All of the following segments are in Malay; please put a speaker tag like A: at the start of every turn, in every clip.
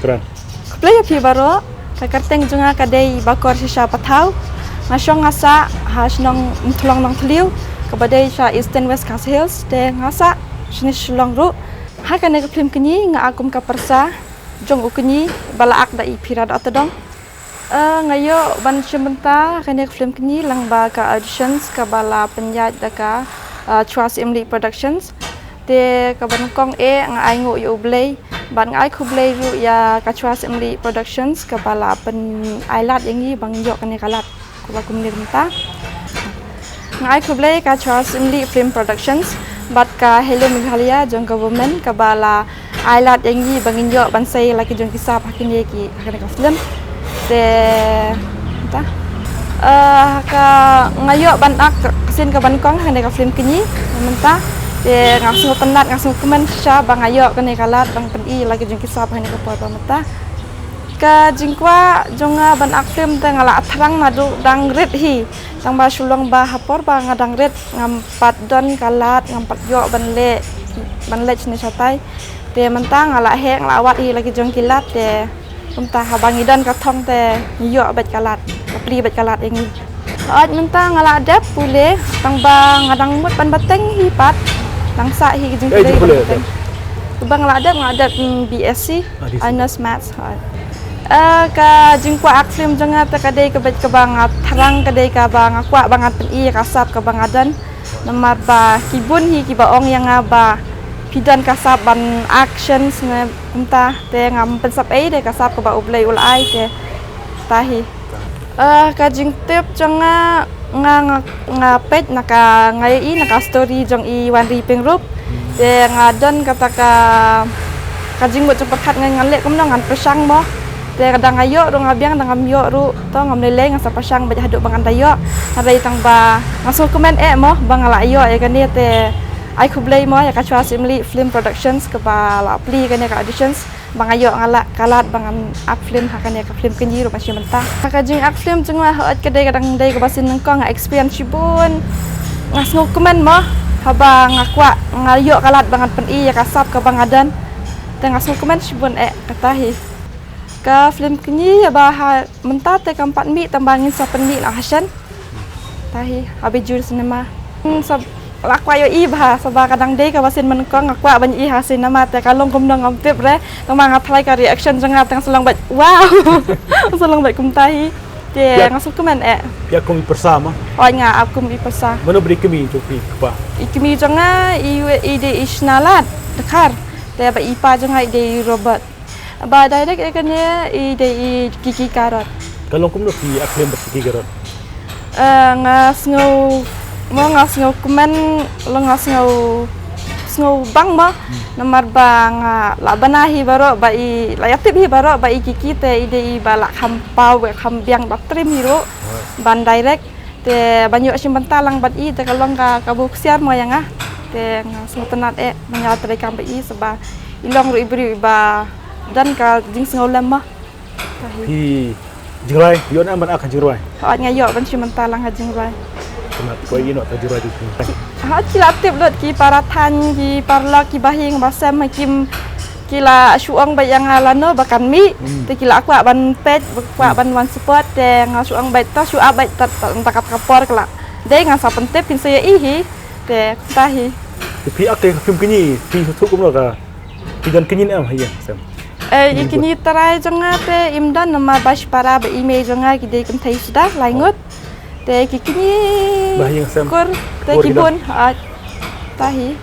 A: Keren.
B: Play pi baro kakarteng junga kadai bakor sisa patau ngasong ngasa has nong mtulong nong tliu kabadai sha Eastern West Coast Hills de ngasa sini sulong ru hakane ka film kini nga akum ka persa jong ukni balaak da ipira da atadong ngayo ban chimenta kane ka film kini lang ba ka auditions ka bala penyat da ka Trust Emily Productions de ka ban kong nga ai ngo yu blay ban ngai khu blay ru ya ka Trust Emily Productions ka bala pen ailat yangi bang yo kane kalat ko ba kum nirmta ngai khu blay ka Trust Emily Film Productions bat ka Hello Meghalaya jong government ka bala ailat yangi bang yo ban sai laki jong kisap hakini ki hakane ka film de ta ka ngayo ban ak sin ka ban kong hakane ka film kini menta de ngasung penat ngasung kemen sya bang ayo kene kalat bang peni lagi jeng kisah hani ko pa mata ka jingkwa jonga ban akfim tang ala athrang madu dang red hi tang ba sulong ba hapor ba ngadang red ngampat don kalat ngampat yo ban le chne chatai te mentang ala he nglawat hi lagi jeng kilat te umta habangi dan ka thong te yo bet kalat pri bet kalat ing aj mentang ala adap pule tang ba ngadang mut ban bateng hi pat langsa hi jing pulai bang ngadap BSc honors maths ka jingkwa akflim jonga ta kadai ka bet ka bang tharang kadai ka bang akwa bang pen kasap ka bang adan namar ba kibun hi ki ba ong yang ba pidan kasap ban actions na entah te ngam pensap de kasap ka ba ublai ulai te tahi ka jing tip jonga nga pet naka ngai naka story jong i wan riping rup de ngadon kata ka jing mo cepat ngai ngale kum nang persang mo de kadang ayo ru ngabiang dang amyo ru to ngam lele ngasa pasang baja haduk bangan tayo hari tang ba ngasul komen mo bang ala ayo ya kan te ai kublai mo ya ka Trust Emily Film Productions ke ba la pli kan ya ka auditions bang ayo ngala kalat bang ak film hakan ya ka film kenji ru masih mentah ka jing ak film jengwa hot kedai kadang dai ka basin nengko nga experience cibun ngas ngokumen mo haba ngakwa ngayo kalat bangan pen ya kasap ka bang adan te ngas ngokumen cibun katahi ka film kenji ya ba mentah te kampat mi tambangin sa pen mi la hasan tahi abi jur cinema sab lakwa yo i bah sabah kadang dei ka basin menkong akwa ban i hasin nama te kalong kum nang amtip re tang mang apply ka reaction janga tang selang bat wow selang bat kum tahi te ngasuk kumen
A: ya kum bersama
B: nga akum i persa
A: mana beri kami copi apa
B: ikmi janga i de isnalat dekar te ba ipa janga i de robot ba direct ekane i de kiki karot
A: kalau kum no pi aklem kiki karot
B: ngas ngau mo ngas ngau kumen lo ngas ngau bang mo namar bang la banahi baro ba i layatip hi baro ba i kiki te ide i bala khampau kham biang baktrim hiro ban direct te banyo simbantalang bat i te kalong ka kabuk siar mo yang te ngas ngutenat menyat tre kam ba i seba ilong ru ibri ba dan ka jing ngau lem mo
A: hi jingrai yo na ban ak jingrai
B: ha ngayo ban simbantalang ha jingrai
A: mat ko ino ta jura di
B: ha kila tip lot ki parathan ki parla ki bahing basam hakim kila suang ba yang alano bakan mi te kila aku ban pet ban wan support te ngasuang bait ta su abait ta takat kapor kala de ngasa pentep pin saya ihi te tahi
A: pi ak te film kini pi thu kum lo ka pi dan kini am hayan sam
B: ikini tarai jonga te imdan nama bash para ba email jonga ki de kum thai sudah laingut te kikini
A: bahing sam
B: kor te kibun tahi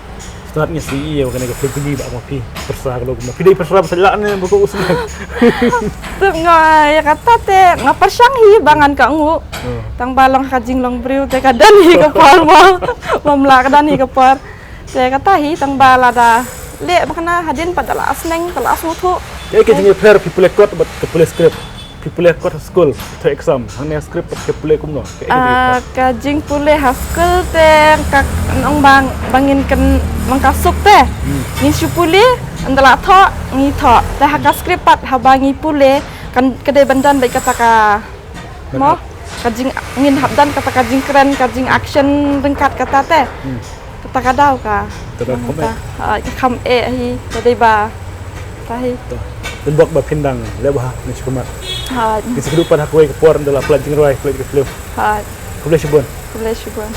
A: startnya si iya kan film kini ba mo pi persa kalau kum pi dei persa pasala ne buku usna
B: tuh ya kata te ngaparsang hi bangan ka ngu tang balong kajing long briu te kadan hi kapar mo mlak dan hi kapar te kata hi tang balada le bakna hadin padala asneng kala asmutu
A: ya ke jinge player people code but ke play script people code school to exam hanya script ke play kum no
B: ka jing pule haskul te ka nong bangin ken mangkasuk te ni supule andala tho ni tho te haka script pat habangi pule kan kedai bandan baik kata ka mo ka jing ngin habdan kata ka jing keren ka jing action ringkat kata te kata kadau ka
A: Kata
B: kam hi kedai ba tahi
A: dan buat bapindang lebah ni cuma
B: Had.
A: di kehidupan aku ke por adalah pelajaran roy pelajaran film
B: Had.
A: boleh sebut
B: Boleh syukur.